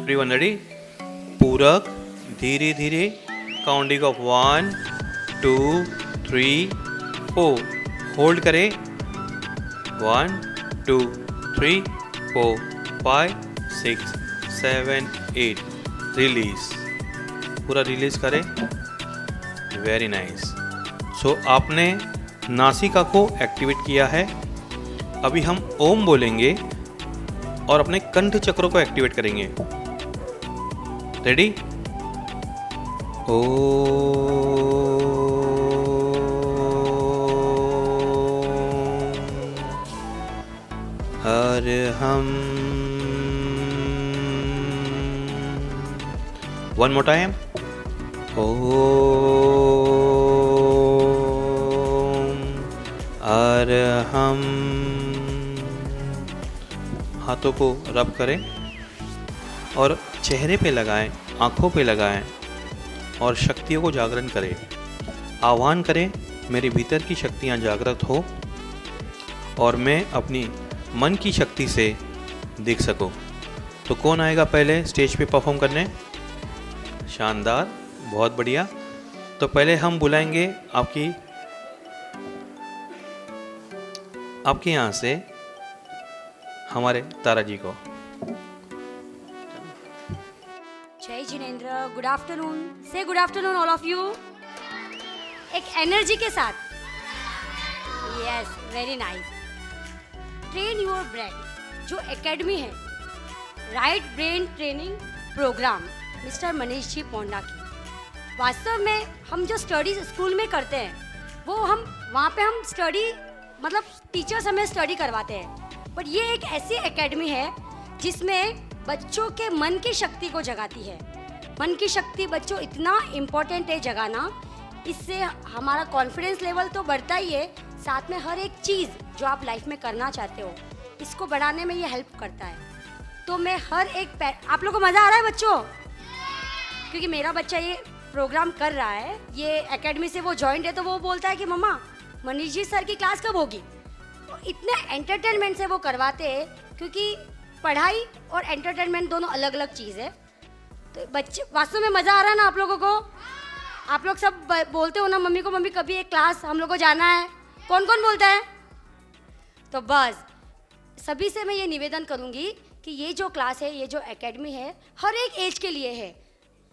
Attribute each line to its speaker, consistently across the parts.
Speaker 1: Everyone ready? पूरक धीरे धीरे काउंटिंग ऑफ 1 2 3 4 होल्ड करें 1 2 3 4 5 6 7 8 रिलीज, पूरा रिलीज करें। Very nice. सो आपने नासिका को एक्टिवेट किया है। अभी हम ओम बोलेंगे और अपने कंठ चक्रों को एक्टिवेट करेंगे। रेडी? ओ हर हम। One more time. ओ हर हम। हाथों को रब करें और चेहरे पे लगाएं, आँखों पे लगाएं और शक्तियों को जागरण करें। आह्वान करें मेरे भीतर की शक्तियाँ जागृत हो और मैं अपनी मन की शक्ति से देख सकूं। तो कौन आएगा पहले स्टेज पे परफॉर्म करने? शानदार, बहुत बढ़िया। तो पहले हम बुलाएंगे आपके यहाँ से हमारे तारा जी को।
Speaker 2: जय जिनेंद्र, गुड आफ्टरनून। से good afternoon all of you. एक एनर्जी के साथ। Yes, very nice. Train your brain जो एकेडमी है, right brain training programme, Mr Manish ji Ponda की। वास्तव में हम जो स्टडी स्कूल में करते हैं वो हम वहाँ पे हम स्टडी मतलब टीचर्स हमें स्टडी करवाते हैं, पर ये एक ऐसी एकेडमी है जिसमें बच्चों के मन की शक्ति को जगाती है। मन की शक्ति बच्चों इतना इम्पोर्टेंट है जगाना। इससे हमारा कॉन्फिडेंस लेवल तो बढ़ता ही है, साथ में हर एक चीज़ जो आप लाइफ में करना चाहते हो इसको बढ़ाने में ये हेल्प करता है। तो मैं हर एक आप लोगों को मज़ा आ रहा है बच्चों? क्योंकि मेरा बच्चा ये प्रोग्राम कर रहा है, ये एकेडमी से वो जॉइंट है, तो वो बोलता है कि मम्मा मनीष जी सर की क्लास कब होगी। तो इतने एंटरटेनमेंट से वो करवाते हैं, क्योंकि पढ़ाई और एंटरटेनमेंट दोनों अलग अलग चीज़ है। तो बच्चे वास्तव में मज़ा आ रहा है ना आप लोगों को? आप लोग सब बोलते हो ना मम्मी को, मम्मी कभी एक क्लास हम लोग को जाना है। कौन कौन बोलता है? तो बस सभी से मैं ये निवेदन करूँगी कि ये जो क्लास है, ये जो एकेडमी है, हर एक एज के लिए है।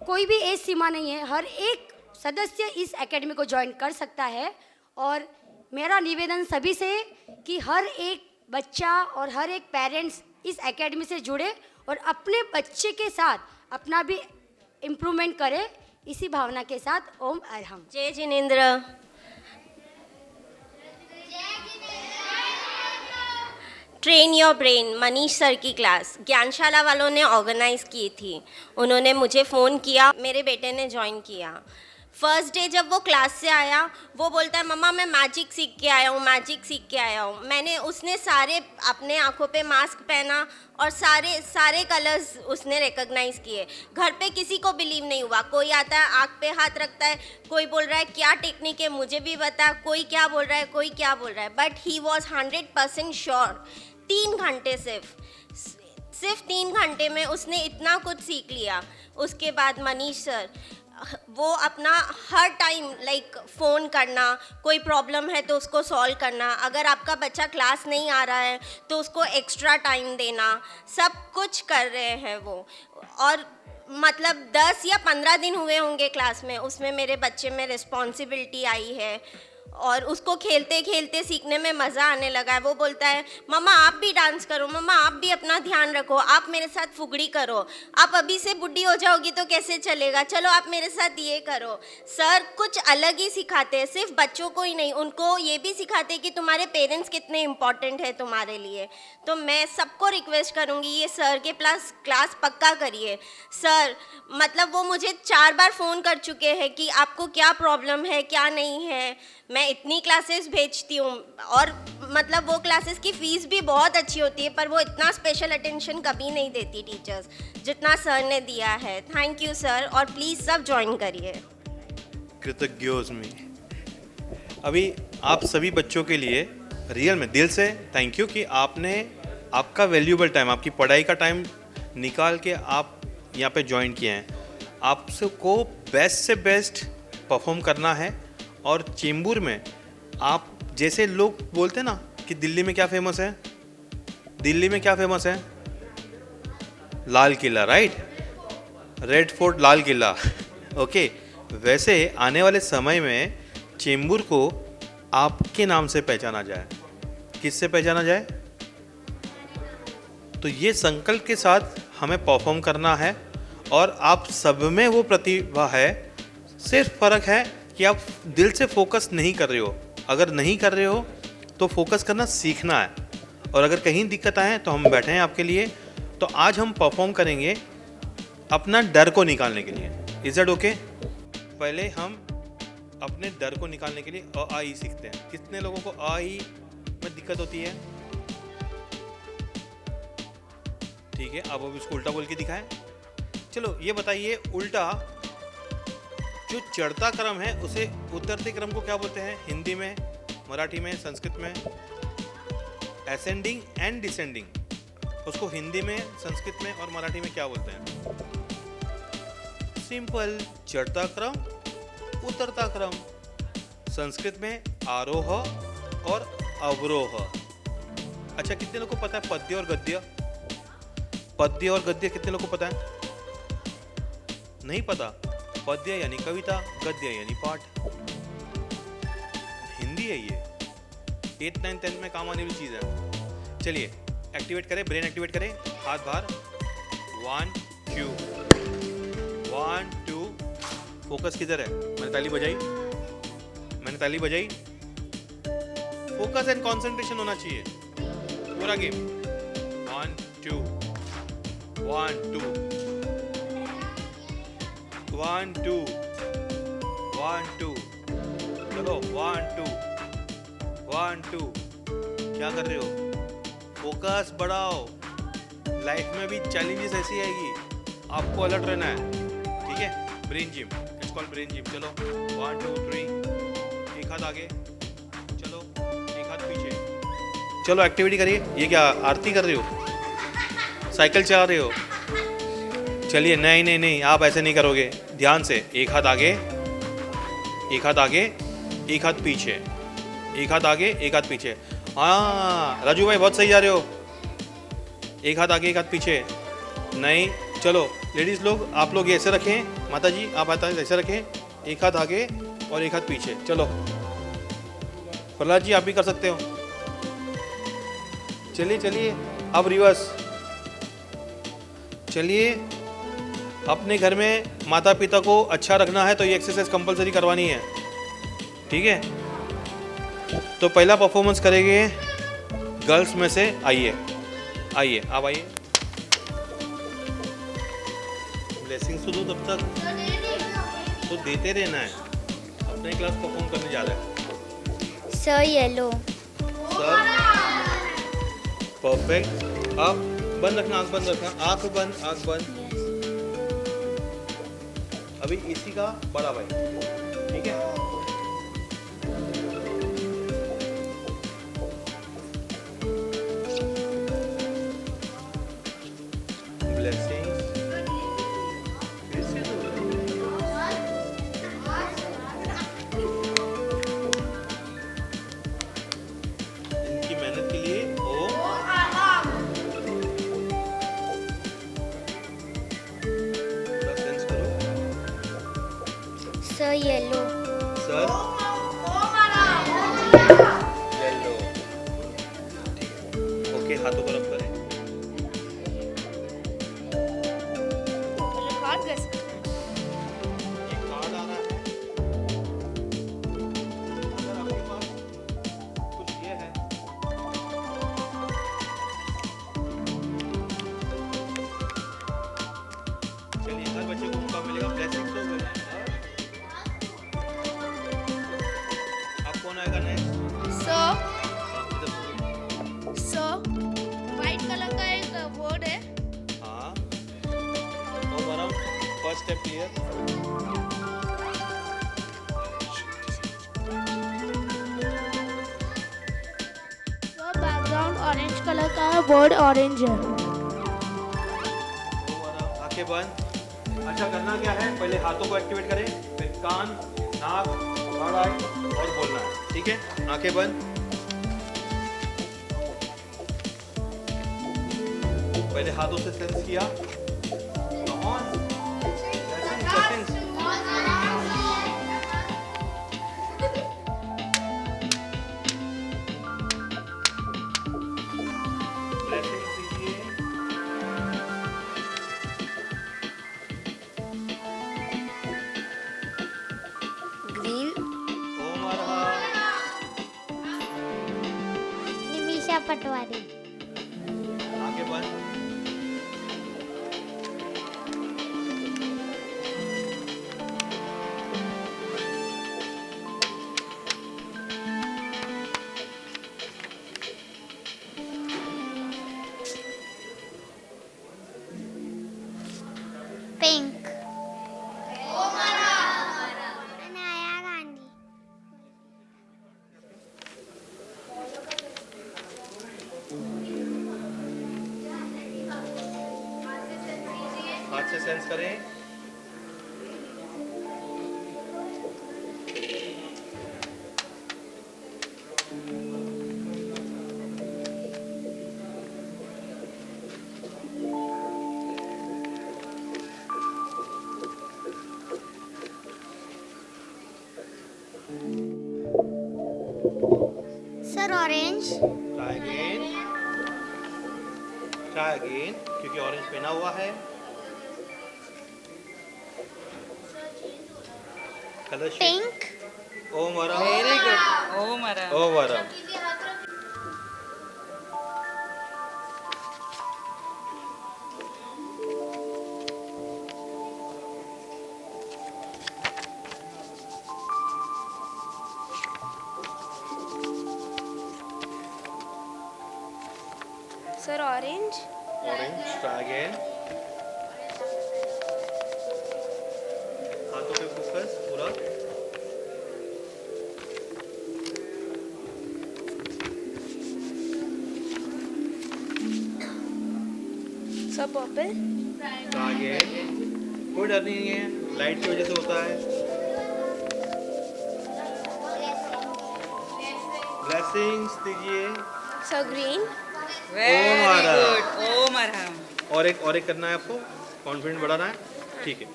Speaker 2: कोई भी एज सीमा नहीं है, हर एक सदस्य इस एकेडमी को ज्वाइन कर सकता है। और मेरा निवेदन सभी से कि हर एक बच्चा और हर एक पेरेंट्स इस एकेडमी से जुड़े और अपने बच्चे के साथ अपना भी इम्प्रूवमेंट करे। इसी भावना के साथ ओम अरहम।
Speaker 3: जय Jinendra. Train your brain Manish sir की क्लास ज्ञानशाला वालों ने ऑर्गेनाइज़ की थी। उन्होंने मुझे फ़ोन किया, मेरे बेटे ने ज्वाइन किया। फर्स्ट डे जब वो क्लास से आया, वो बोलता है मम्मा मैं मैजिक सीख के आया हूँ, मैजिक सीख के आया हूँ। उसने सारे अपने आँखों पे मास्क पहना और सारे कलर्स उसने रिकॉग्नाइज़ किए। घर पे किसी को बिलीव नहीं हुआ। कोई आता है आँख पे हाथ रखता है, कोई बोल रहा है क्या टेक्निक है मुझे भी बता, कोई क्या बोल रहा है, कोई क्या बोल रहा है, बट ही वॉज 100% श्योर। 3 घंटे सिर्फ 3 घंटे में उसने इतना कुछ सीख लिया। उसके बाद मनीष सर वो अपना हर टाइम फ़ोन करना, कोई प्रॉब्लम है तो उसको सॉल्व करना, अगर आपका बच्चा क्लास नहीं आ रहा है तो उसको एक्स्ट्रा टाइम देना, सब कुछ कर रहे हैं वो। और मतलब 10 या 15 दिन हुए होंगे क्लास में, उसमें मेरे बच्चे में रिस्पॉन्सिबिलिटी आई है और उसको खेलते खेलते सीखने में मज़ा आने लगा है। वो बोलता है मम्मा आप भी डांस करो, मम्मा आप भी अपना ध्यान रखो, आप मेरे साथ फुगड़ी करो, आप अभी से बुढ़ी हो जाओगी तो कैसे चलेगा, चलो आप मेरे साथ ये करो। सर कुछ अलग ही सिखाते हैं, सिर्फ बच्चों को ही नहीं, उनको ये भी सिखाते हैं कि तुम्हारे पेरेंट्स कितने इम्पॉर्टेंट है तुम्हारे लिए। तो मैं सबको रिक्वेस्ट करूँगी ये सर के प्लस क्लास पक्का करिए। सर मतलब वो मुझे 4 बार फ़ोन कर चुके हैं कि आपको क्या प्रॉब्लम है क्या नहीं है। मैं इतनी क्लासेस भेजती हूँ और मतलब वो क्लासेस की फ़ीस भी बहुत अच्छी होती है, पर वो इतना स्पेशल अटेंशन कभी नहीं देती टीचर्स जितना सर ने दिया है। थैंक यू सर, और प्लीज़ सब ज्वाइन करिए।
Speaker 1: कृतज्ञोस्मि। अभी आप सभी बच्चों के लिए रियल में दिल से थैंक यू कि आपने आपका वैल्यूएबल टाइम, आपकी पढ़ाई का टाइम निकाल के आप यहाँ पे ज्वाइन किए हैं, आपको बेस्ट से बेस्ट परफॉर्म करना है। और चेंबूर में आप जैसे लोग बोलते हैं ना कि दिल्ली में क्या फेमस है, दिल्ली में क्या फेमस है, Lal Qila, right, red fort, Lal Qila okay, वैसे आने वाले समय में चेंबूर को आपके नाम से पहचाना जाए। किससे पहचाना जाए? तो ये संकल्प के साथ हमें परफॉर्म करना है और आप सब में वो प्रतिभा है, सिर्फ फ़र्क है कि आप दिल से फोकस नहीं कर रहे हो। अगर नहीं कर रहे हो तो फोकस करना सीखना है, और अगर कहीं दिक्कत आए तो हम बैठे हैं आपके लिए। तो आज हम परफॉर्म करेंगे अपना डर को निकालने के लिए। Is that okay? पहले हम अपने डर को निकालने के लिए अ आ ई सीखते हैं। कितने लोगों को अ आ ई में दिक्कत होती है? ठीक है, अब इसको उल्टा बोल के दिखाएं। चलो ये बताइए, उल्टा जो चढ़ता क्रम है उसे उतरते क्रम को क्या बोलते हैं? हिंदी में, मराठी में, संस्कृत में? Ascending and descending. उसको हिंदी में, संस्कृत में और मराठी में क्या बोलते हैं? सिंपल, चढ़ता क्रम, उतरता क्रम। संस्कृत में आरोह और अवरोह। अच्छा, कितने लोगों को पता है पद्य और गद्य? पद्य और गद्य कितने लोगों को पता है? नहीं पता? पद्य यानी कविता, गद्य यानी पाठ। हिंदी है ये, 8th 9th 10th में काम आने वाली चीज़ है। चलिए एक्टिवेट करें, ब्रेन एक्टिवेट करें, हाथ बाहर, 1 2 1 2। फोकस किधर है? मैंने ताली बजाई, मैंने ताली बजाई। फोकस एंड कंसंट्रेशन होना चाहिए पूरा गेम। 1 2 1 2 1 2 1 2। चलो 1 2 1 2। क्या कर रहे हो? फोकस बढ़ाओ। लाइफ में भी चैलेंजेस ऐसी आएगी, आपको अलर्ट रहना है, ठीक है? Brain gym, it's called brain gym. चलो 1 2 3। एक हाथ आगे, चलो एक हाथ पीछे। चलो एक्टिविटी करिए। ये क्या आरती कर रहे हो? साइकिल चला रहे हो? चलिए, नहीं नहीं नहीं, आप ऐसे नहीं करोगे। ध्यान से, एक हाथ आगे, एक हाथ आगे, एक हाथ पीछे, एक हाथ आगे, एक हाथ पीछे। हाँ राजू भाई, बहुत सही जा रहे हो। एक हाथ आगे, एक हाथ पीछे। नहीं, चलो लेडीज़ लोग, आप लोग ऐसे रखें, माता जी आप ऐसे रखें, एक हाथ आगे और एक हाथ पीछे। चलो प्रहलाद जी, आप भी कर सकते हो। चलिए चलिए, अब रिवर्स। चलिए, अपने घर में माता पिता को अच्छा रखना है तो ये एक्सरसाइज कंपलसरी करवानी है, ठीक है? तो पहला परफॉर्मेंस करेंगे गर्ल्स में से। आइए आइए, आप आइए। ब्लेसिंग्स तो दो तब तक, तो देते रहना है। अपने क्लास परफॉर्म करने जा रहा है।
Speaker 4: Sir yellow.
Speaker 1: Sir perfect. अब बंद रखना, आँख बंद रखना, आँख बंद, आँख बंद। अभी इसी का बड़ा भाई, ठीक है? ब्लेसिंग्स। इनकी मेहनत के लिए ओम। सेंस करो।
Speaker 4: Sir yellow.
Speaker 1: Sir yellow. Okay, हाथों पर रब करें। ये कार्ड आ रहा है। अगर आपके पास कुछ ये है, चलिए हर बच्चे को मौका मिलेगा। ब्लेसिंग्स तो हुए। अब कौन आएगा नेक्स्ट?
Speaker 4: वाइट कलर का एक बोर्ड है।
Speaker 1: हाँ, first step clear.
Speaker 4: Background orange colour का है, बोर्ड ऑरेंज है।
Speaker 1: आंखें बंद। अच्छा, करना क्या है, पहले हाथों को एक्टिवेट करें, फिर कान, नाक, थर्ड आई और बोलना है, ठीक है। आंखें बंद। पहले हाथों से सेंस किया, ऑन, ब्लेसिंग्स, ब्लेसिंग्स दीजिए।
Speaker 4: ग्रीन
Speaker 1: ओम अरहा।
Speaker 4: निमिषा पटवारी
Speaker 1: आंखें बंद।
Speaker 4: पिंक अनाया गांधी
Speaker 1: हाथ से सेंस करें।
Speaker 4: Sir orange
Speaker 1: try again, try again, क्योंकि ऑरेंज पहना हुआ है। Colour shade.
Speaker 4: पिंक
Speaker 1: ओम अरहा।
Speaker 5: Very good. ओम अरहा।
Speaker 1: ओम अरहा।
Speaker 4: Sir orange
Speaker 1: orange, try again. हाथों पे फोकस पूरा।
Speaker 4: Sir purple
Speaker 1: try again. कोई डर नहीं है, लाइट की वजह से होता है। ब्लेसिंग्स दीजिए।
Speaker 4: सर ग्रीन
Speaker 5: वेरी
Speaker 1: अरहा।
Speaker 5: गुड। ओम अरहा।
Speaker 1: और एक करना है आपको, कॉन्फिडेंट बढ़ाना है, ठीक है।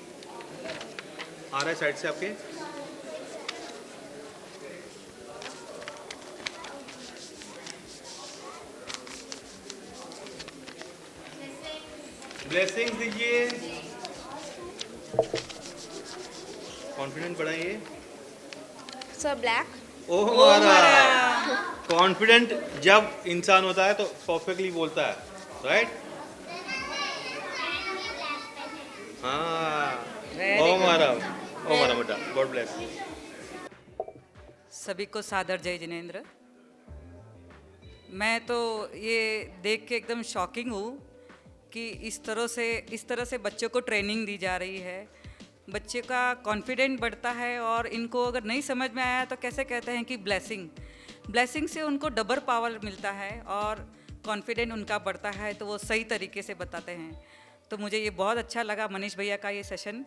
Speaker 1: आ रहा है साइड से आपके। ब्लेसिंग्स दीजिए। कॉन्फिडेंट बढ़ाइए।
Speaker 4: सर ब्लैक
Speaker 1: ओम
Speaker 5: ओम
Speaker 1: अरहा।
Speaker 5: अरहा।
Speaker 1: कॉन्फिडेंट जब इंसान होता है तो परफेक्टली बोलता है, राइट? हाँ।
Speaker 5: Very
Speaker 1: ओम
Speaker 5: good.
Speaker 1: अरहा। ओम अरहा बेटा, गॉड ब्लेस।
Speaker 5: सभी को सादर जय जिनेंद्र। मैं तो ये देख के एकदम शॉकिंग हूँ कि इस तरह से बच्चों को ट्रेनिंग दी जा रही है। बच्चे का कॉन्फिडेंट बढ़ता है और इनको अगर नहीं समझ में आया तो कैसे कहते हैं कि ब्लेसिंग से उनको डबल पावर मिलता है और कॉन्फिडेंट उनका बढ़ता है, तो वो सही तरीके से बताते हैं। तो मुझे ये बहुत अच्छा लगा मनीष भैया का ये सेशन,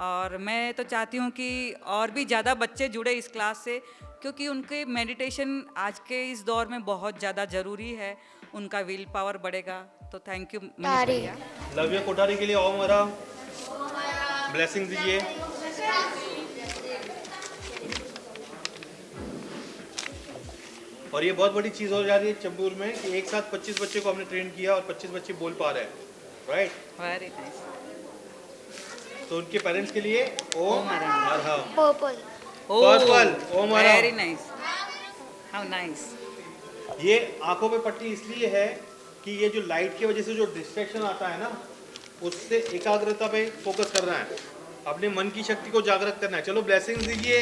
Speaker 5: और मैं तो चाहती हूँ कि और भी ज़्यादा बच्चे जुड़े इस क्लास से, क्योंकि उनके मेडिटेशन आज के इस दौर में बहुत ज़्यादा ज़रूरी है, उनका विल पावर बढ़ेगा। तो थैंक यू मनीष भैया।
Speaker 1: लव्य कोठारी के लिए ओम अरहा। ब्लेसिंग दीजिए। और ये बहुत बड़ी चीज़ हो जा रही है चंबूर में कि एक साथ 25 बच्चे को हमने ट्रेन किया और 25 बच्चे बोल पा रहे हैं, राइट?
Speaker 5: Very nice.
Speaker 1: तो उनके पेरेंट्स के लिए ओम अरहा।
Speaker 4: पर्पल
Speaker 1: पर्पल, ओम अरहा।
Speaker 5: Very nice. How nice.
Speaker 1: ये आंखों पे पट्टी इसलिए है कि ये जो लाइट की वजह से जो डिस्ट्रैक्शन आता है ना, उससे एकाग्रता पे फोकस करना है, अपने मन की शक्ति को जागृत करना है। चलो ब्लेसिंग्स दीजिए।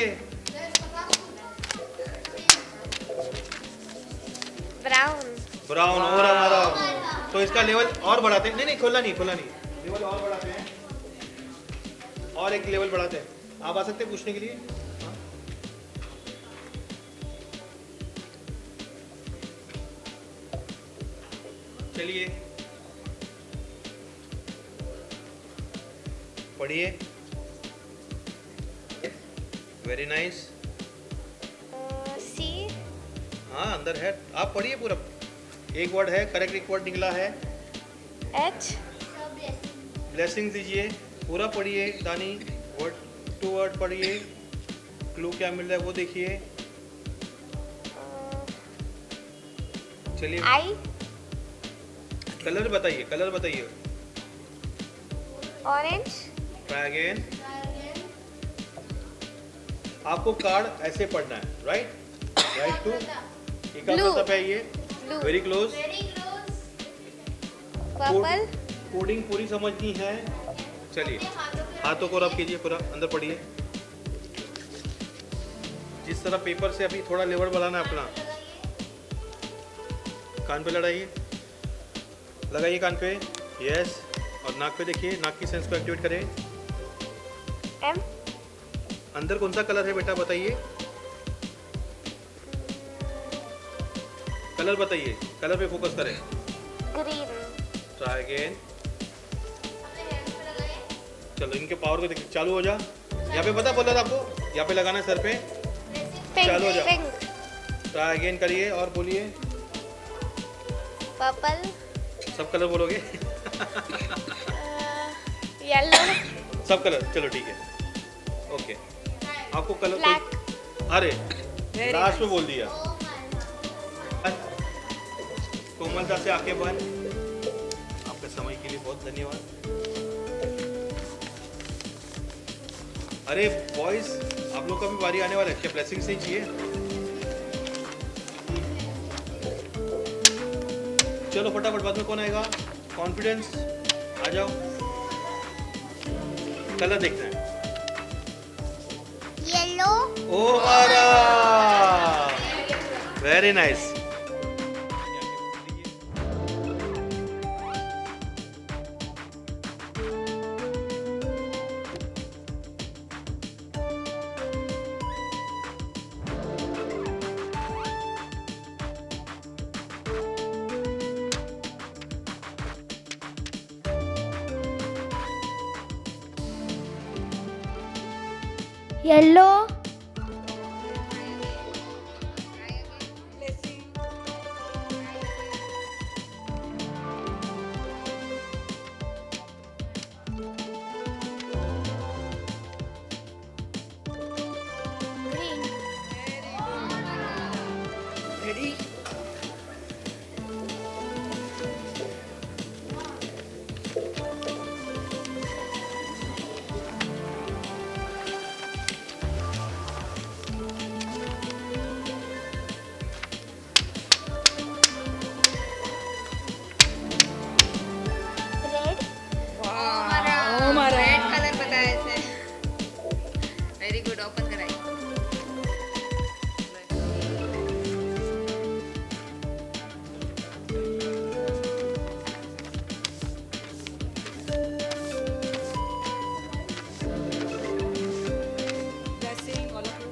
Speaker 4: ब्राउन
Speaker 1: ब्राउन और हमारा, तो इसका लेवल और बढ़ाते हैं। नहीं खोला नहीं, लेवल और बढ़ाते हैं, और एक लेवल बढ़ाते हैं। आप आ सकते हैं पूछने के लिए? हाँ? चलिए पढ़िए। Very nice.
Speaker 4: C.
Speaker 1: हाँ अंदर है, आप पढ़िए पूरा। एक वर्ड है, करेक्ट एक वर्ड निकला है।
Speaker 4: H.
Speaker 1: ब्लेसिंग दीजिए, पूरा पढ़िए दानी। वर्ड टू वर्ड पढ़िए, क्लू क्या मिल रहा है वो देखिए। चलिए
Speaker 4: I.
Speaker 1: कलर बताइए, कलर बताइए।
Speaker 4: Orange.
Speaker 1: Try again. आपको कार्ड ऐसे पढ़ना है, राइट राइट टू
Speaker 4: Blue.
Speaker 1: है ये।
Speaker 4: Blue.
Speaker 1: Very close.
Speaker 4: Purple.
Speaker 1: Coding पूरी समझनी है। चलिए हाथों को रब कीजिए, पूरा अंदर पढ़िए। जिस तरह पेपर से अभी थोड़ा लेवल बढ़ाना है अपना। कान पे लड़ाइए, लगाइए कान पे। यस, और नाक पे देखिए, नाक की सेंस को एक्टिवेट करें।
Speaker 4: M.
Speaker 1: अंदर कौन सा कलर है बेटा बताइए, कलर बताइए, कलर पे फोकस करें।
Speaker 4: Green.
Speaker 1: Try again. चलो इनके पावर को देखिए, चालू हो जा। यहाँ पे पता बोला था आपको, यहाँ पे लगाना है सर पे।
Speaker 4: Pink.
Speaker 1: चालू हो जा।
Speaker 4: Pink.
Speaker 1: ट्राई अगेन करिए और बोलिए।
Speaker 4: Purple.
Speaker 1: सब कलर बोलोगे?
Speaker 4: Yellow.
Speaker 1: सब कलर, चलो ठीक है, ओके। आपको कलर
Speaker 4: Black.
Speaker 1: अरे
Speaker 5: Very
Speaker 1: लास्ट में बोल दिया। कोमलता से आंखें बंद। आपके समय के लिए बहुत धन्यवाद। अरे बॉयज, आप लोग का भी बारी आने वाला है, क्या ब्लेसिंग्स नहीं चाहिए? चलो फटाफट, बाद में कौन आएगा? कॉन्फिडेंस, आ जाओ। कलर देखना है।
Speaker 4: Yellow.
Speaker 1: ओ मारा, very nice.
Speaker 4: Yellow. Green.
Speaker 5: Ready.
Speaker 4: Red.
Speaker 6: Red colour बताया इसे। वेरी गुड, ओपन कराइए।
Speaker 5: Blessing all of you.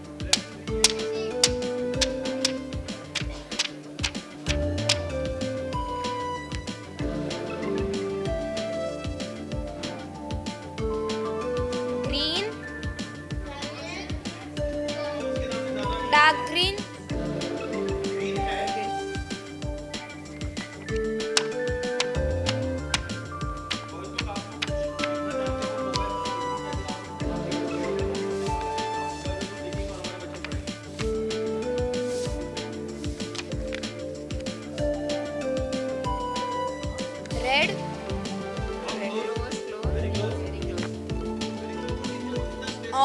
Speaker 4: Green. Dark green. Red.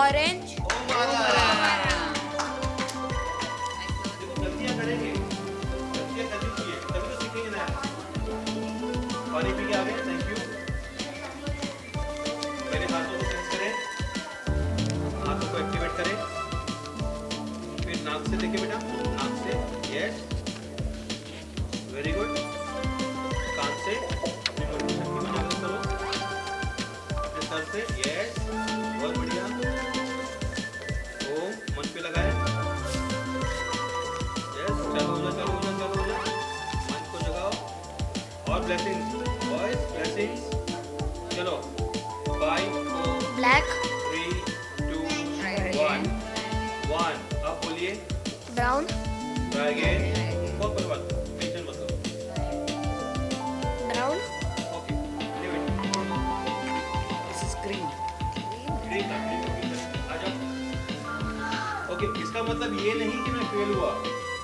Speaker 4: Orange.
Speaker 1: गलतियां करेंगे, गलतियां करनी चाहिए, तभी तो सीखेंगे ना। पानी पी के आ गए, थैंक यू। मेरे हाथों को सेंस करें, हाथों को एक्टिवेट करें। फिर नाक से देखिए बेटा, नाक से, यस, वेरी गुड। कान से अपनी मन की शक्ति में जागृत करो। अपने सर से, यस, बहुत बढ़िया। ओम मन पे लगाएं। यस, चलो हो जा, चलो हो जा, चलो हो जा। मन को जगाओ। और ब्लेसिंग्स, बॉयज ब्लेसिंग्स। चलो, 5 4
Speaker 4: ब्लैक
Speaker 1: 3, 2,
Speaker 6: Try
Speaker 1: 1.
Speaker 6: again.
Speaker 1: 1. अब बोलिए.
Speaker 4: Brown
Speaker 1: Try again. बहुत कोई बात नहीं. टेंशन मत लो.
Speaker 4: Brown
Speaker 1: Okay. Leave it.
Speaker 5: This is green.
Speaker 1: Green था. आ जाओ. Okay. इसका मतलब ये नहीं कि मैं फेल हुआ.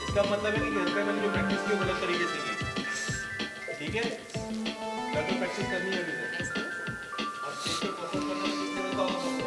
Speaker 1: इसका मतलब है कि घर पे मैंने जो प्रैक्टिस की वो गलत तरीके से की. ठीक है? घर पे प्रैक्टिस करनी है अभी से. अब स्टेज पे परफॉर्म करना तो कितने का होगा सबको?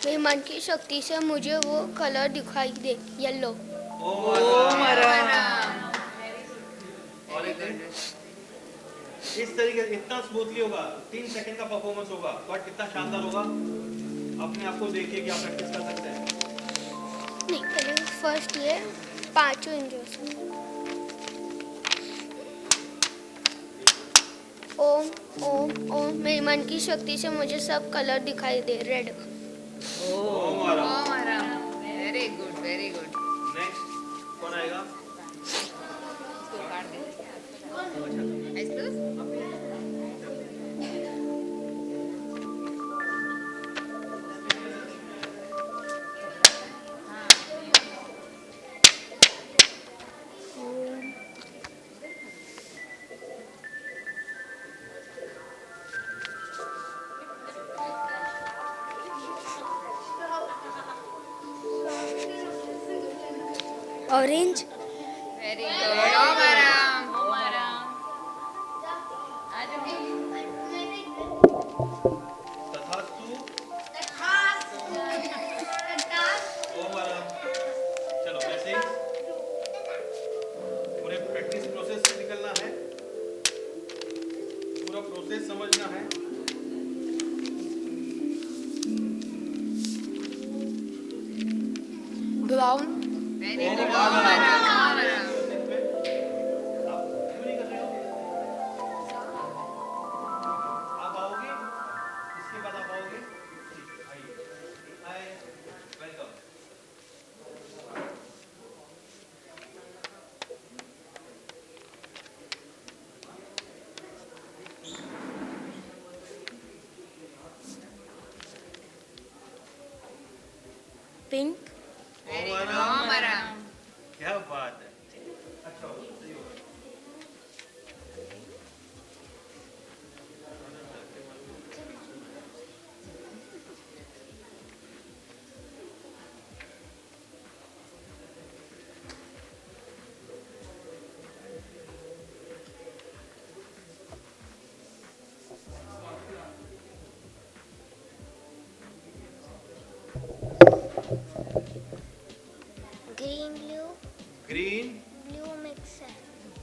Speaker 4: मेरे मन की शक्ति से मुझे वो कलर दिखाई दे येलो
Speaker 1: और एक इस तरीके से इतना स्मूथली होगा. 3 सेकंड का परफॉर्मेंस होगा बट कितना शानदार होगा. अपने आप को देखिए कि आप प्रैक्टिस कर सकते हैं.
Speaker 4: नहीं पहले फर्स्ट ये पांचों इंजोस ओम ओम ओम मेरे मन की शक्ति से मुझे सब कलर दिखाई दे रेड
Speaker 1: ओम आराम.
Speaker 6: Oh, Maram. Very good, very good.
Speaker 1: Next कौन आएगा?
Speaker 6: इसको काट दे. Eyes closed.
Speaker 4: Orange
Speaker 6: Very good. Oh, Maram. Oh, Maram.
Speaker 1: तथास्तु. ओम आराम. चलो वैसे ही पूरे प्रैक्टिस प्रोसेस से निकलना है. पूरा प्रोसेस समझना है.
Speaker 4: Brown
Speaker 6: Very good. Oh, Maram. Oh, Maram.
Speaker 1: आप क्यों नहीं कर रहे हो? आप आओगे? इसके बाद आप आओगे? ठीक, आइए. Hi, welcome.
Speaker 4: Pink
Speaker 6: Very good. Oh, Maram.
Speaker 1: क्या बात है. अच्छा हो, सही हो.
Speaker 4: Green blue
Speaker 1: green.
Speaker 4: Blue mix है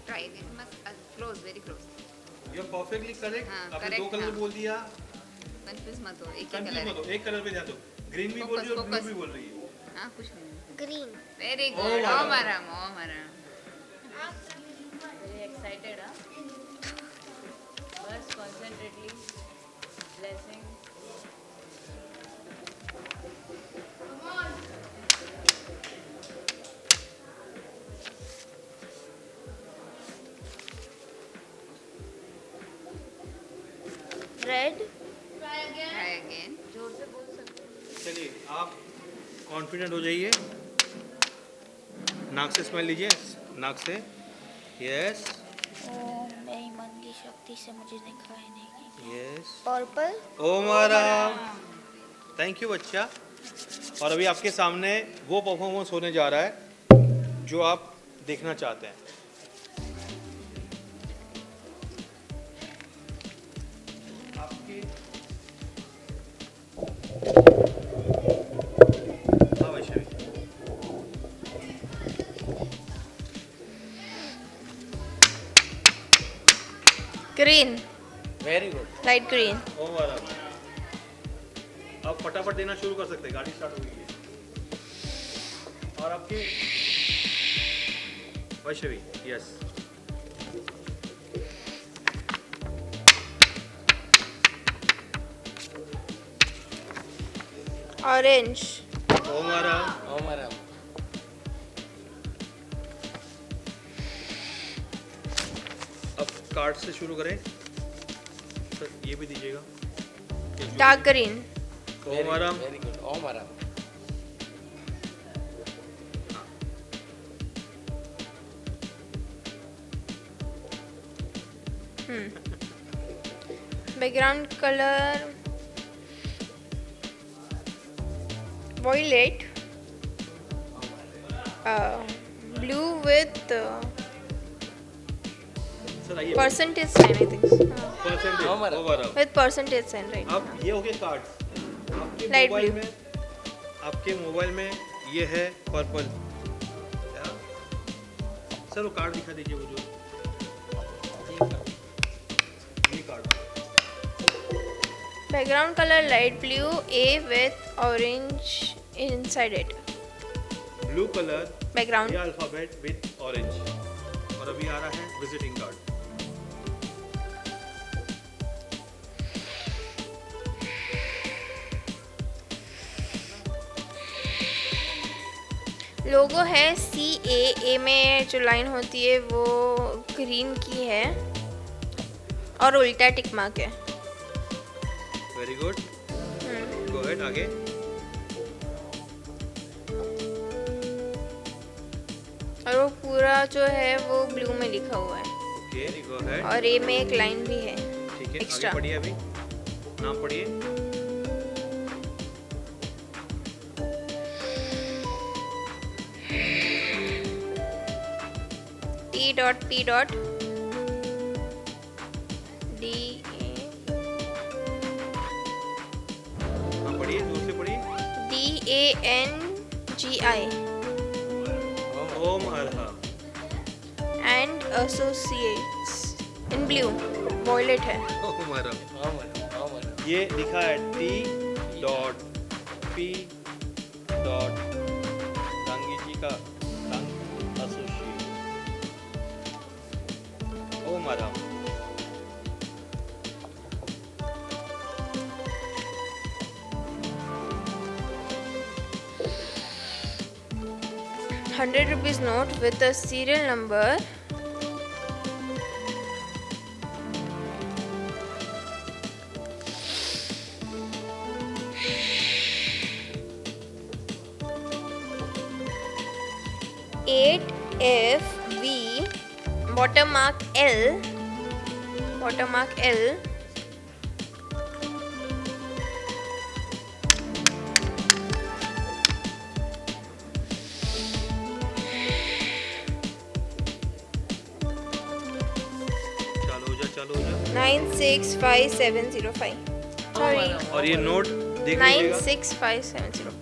Speaker 6: Try again. Must close, very close.
Speaker 1: You are perfectly correct.
Speaker 6: हाँ,
Speaker 1: आपने
Speaker 6: correct,
Speaker 1: 2 कलर
Speaker 6: हाँ.
Speaker 1: बोल दिया.
Speaker 6: Confuse मत हो. एक ही
Speaker 1: कंफ्यूज
Speaker 6: कलर
Speaker 1: मत हो.
Speaker 6: है.
Speaker 1: एक कलर पे ध्यान दो. ग्रीन भी बोल रही है और ब्लू
Speaker 6: Focus,
Speaker 1: भी बोल रही है.
Speaker 6: हाँ, कुछ नहीं.
Speaker 4: Green
Speaker 6: Very
Speaker 1: Oh,
Speaker 6: good. Oh,
Speaker 1: Maram.
Speaker 6: Maram. Oh, Maram.
Speaker 7: Very excited, huh? Bus concentrately. Blessing.
Speaker 4: Red
Speaker 6: Try again.
Speaker 7: जोर से बोल सकते हो.
Speaker 1: चलिए आप कॉन्फिडेंट हो जाइए. नाक से स्मेल लीजिए. नाक से. यस
Speaker 4: मेरी मन की शक्ति से मुझे दिखाई देगी
Speaker 1: यस.
Speaker 4: पर्पल
Speaker 1: ओम आराम. थैंक यू बच्चा. और अभी आपके सामने वो परफॉर्मेंस होने जा रहा है जो आप देखना चाहते हैं. आपके हाँ Vaishnavi.
Speaker 4: Green
Speaker 1: very good.
Speaker 4: Light green
Speaker 1: Om आराम. आप फटाफट देना शुरू कर सकते हैं. गाड़ी स्टार्ट हो गई है. और आपके वैष्णवी. यस
Speaker 4: ऑरेंज,
Speaker 1: ओम आराम। अब कार्ड से शुरू करें। सर ये भी दीजिएगा।
Speaker 4: डार्क ग्रीन,
Speaker 1: ओम आराम।
Speaker 4: Background colour violet, blue with
Speaker 1: sir आइए।
Speaker 4: percentage sign, I think.
Speaker 1: Percentage Om आराम।
Speaker 4: With percentage sign, right?
Speaker 1: अब ये हो गए कार्ड्स। आपके
Speaker 4: Light
Speaker 1: मोबाइल
Speaker 4: blue.
Speaker 1: में, आपके मोबाइल में ये है पर्पल। सर वो कार्ड दिखा दीजिए वो जो ये card.
Speaker 4: Background color light blue, A with orange inside it.
Speaker 1: Blue colour,
Speaker 4: Background.
Speaker 1: ये अल्फाबेट विद ऑरेंज। और अभी आ रहा है विजिटिंग कार्ड।
Speaker 4: लोगो है CA में जो लाइन होती है वो ग्रीन की है और उल्टा टिक मार्क है।
Speaker 1: वेरी गुड, गो अहेड आगे।
Speaker 4: और वो पूरा जो है वो ब्लू में लिखा हुआ है
Speaker 1: ओके, गो अहेड।
Speaker 4: और ए में एक लाइन भी है
Speaker 1: ठीक है,
Speaker 4: एक्स्ट्रा।
Speaker 1: आगे पढ़िए। अभी नाम पढ़िए।
Speaker 4: P dot D
Speaker 1: हाँ पढ़िए, जोर से पढ़िए।
Speaker 4: DANGI
Speaker 1: ओम आराम।
Speaker 4: and associates in blue, violet है।
Speaker 1: ओम आराम। ये लिखा है T डॉट P डॉट टांगी जी का टांग एसोसिएट। ओम आराम।
Speaker 4: ₹100 note with a serial number. FV watermark L
Speaker 1: चालू हो जा।
Speaker 4: 965705 sorry
Speaker 1: और ये नोट देख लीजिएगा।
Speaker 4: 96570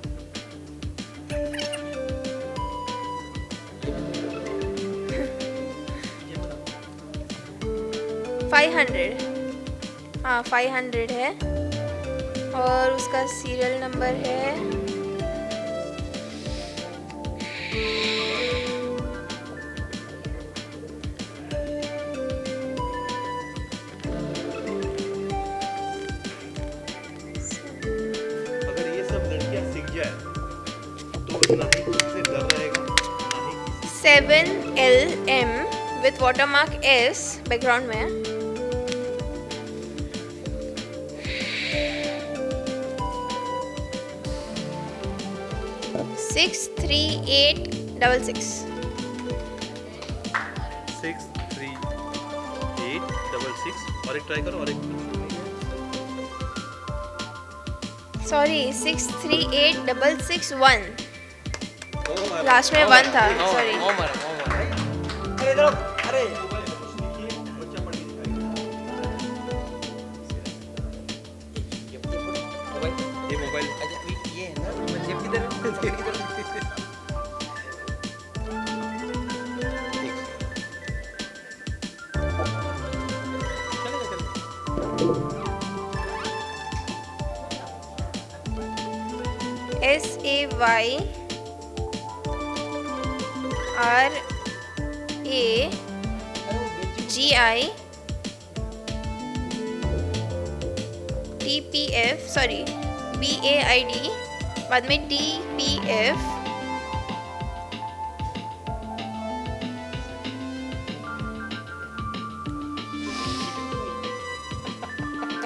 Speaker 4: 500 हाँ 500 है और उसका सीरियल नंबर है
Speaker 1: अगर ये सब लड़कियां सीख जाए तो ना ही किसी से डर रहेगा, ना ही किसी
Speaker 4: 7LM with watermark S background में है। Six three eight double six
Speaker 1: 63866 और एक ट्राई करो और एक
Speaker 4: सॉरी 638661
Speaker 1: ओम आराम।
Speaker 4: लास्ट में 1 था सॉरी
Speaker 1: बच्चा पढ़ के दिखाएगा। ये mobile
Speaker 4: SAYRAGI TPF sorry BAID बाद में TPF,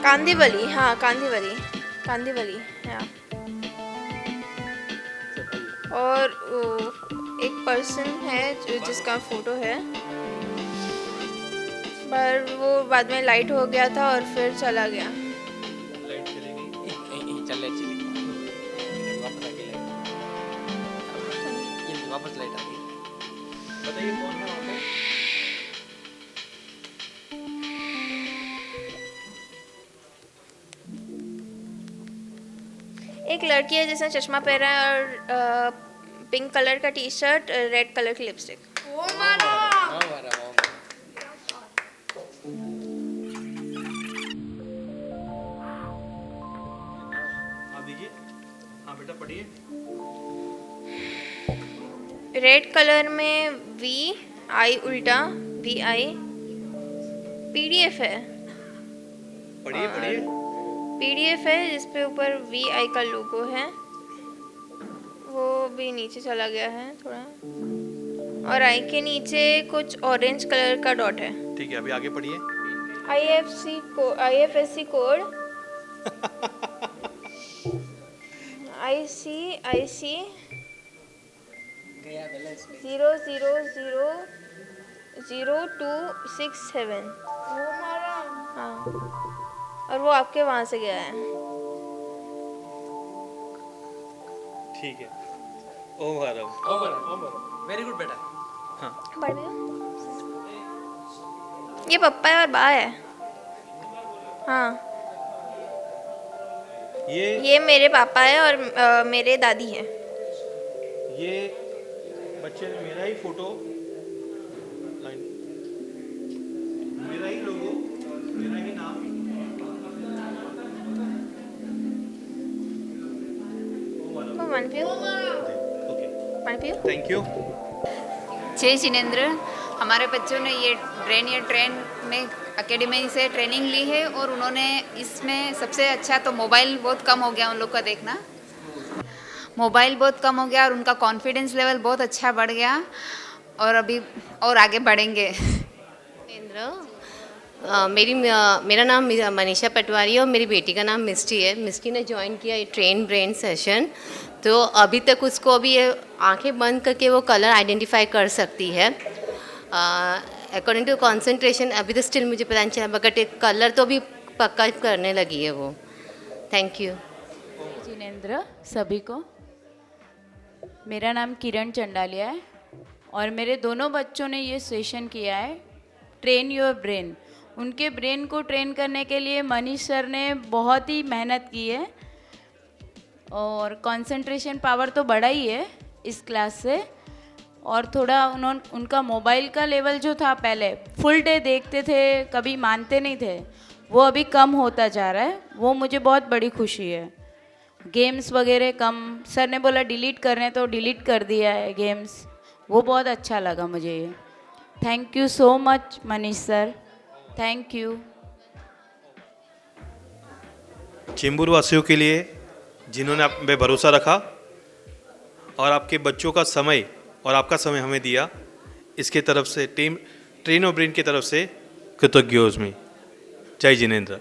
Speaker 4: कांदिवली, हाँ कांदिवली हाँ। और एक पर्सन है जिसका फोटो है, पर वो बाद में लाइट हो गया था और फिर चला गया।
Speaker 1: लाइट चली गई।
Speaker 8: चल चली वापस आ गई लाइट, ये वापस लाइट आ गई।
Speaker 1: बताइए कौन है वहाँ पे?
Speaker 4: एक लड़की है जिसने चश्मा पहना है और पिंक कलर का टी शर्ट, रेड कलर की लिपस्टिक।
Speaker 1: आप दीजिए। हाँ बेटा पढ़िए।
Speaker 4: रेड कलर में VI उल्टा VI, PDF है,
Speaker 1: पढ़िए।
Speaker 4: PDF है जिसपे ऊपर VI का लोगो है, वो भी नीचे चला गया है थोड़ा, और आई के नीचे कुछ ऑरेंज कलर का डॉट है।
Speaker 1: ठीक है, अभी आगे पढ़िए।
Speaker 4: IFSC code IC 0000267। हाँ, और वो आपके वहाँ से गया है।
Speaker 1: ठीक है। ओम हरम।
Speaker 8: वेरी गुड बेटा।
Speaker 1: हाँ
Speaker 4: पढ़ भी हो? ये पप्पा है और बा है। हाँ, ये मेरे पापा है और मेरे दादी है।
Speaker 1: ये बच्चे ने मेरा ही फोटो, मेरा ही लोगो, मेरा ही नाम।
Speaker 4: वो मन पियो,
Speaker 1: ओके,
Speaker 4: मन पियो।
Speaker 1: Thank you.
Speaker 7: जय जिनेंद्र। हमारे बच्चों ने ये ट्रेन में एकेडमी से ट्रेनिंग ली है और उन्होंने इसमें सबसे अच्छा तो मोबाइल बहुत कम हो गया उन लोग का देखना, मोबाइल बहुत कम हो गया और उनका कॉन्फिडेंस लेवल बहुत अच्छा बढ़ गया और अभी और आगे बढ़ेंगे।
Speaker 9: मेरा नाम मनीषा पटवारी है और मेरी बेटी का नाम मिस्टी है। मिस्टी ने ज्वाइन किया ये ट्रेन ब्रेन सेशन, तो अभी तक उसको अभी ये आंखें बंद करके वो कलर आइडेंटिफाई कर सकती है। अकॉर्डिंग टू कंसंट्रेशन अभी तो स्टिल मुझे पता नहीं चला, बट एक कलर तो भी पक्का करने लगी है वो। Thank you
Speaker 10: Jinendra. सभी को मेरा नाम किरण चंडालिया है और मेरे दोनों बच्चों ने ये सेशन किया है ट्रेन योर ब्रेन। उनके ब्रेन को ट्रेन करने के लिए मनीष सर ने बहुत ही मेहनत की है और कंसंट्रेशन पावर तो बढ़ा ही है इस क्लास से, और थोड़ा उनका मोबाइल का लेवल जो था पहले फुल डे देखते थे, कभी मानते नहीं थे, वो अभी कम होता जा रहा है। वो मुझे बहुत बड़ी खुशी है। गेम्स वगैरह कम, सर ने बोला डिलीट करने तो डिलीट कर दिया है गेम्स, वो बहुत अच्छा लगा मुझे ये। Thank you so much Manish sir, thank you.
Speaker 1: Chembur वासियों के लिए जिन्होंने आप पे भरोसा रखा और आपके बच्चों का समय और आपका समय हमें दिया, इसके तरफ से ट्रेन और ब्रेन की तरफ से कृतज्ञ हूँ उसमें। जय जिनेंद्र।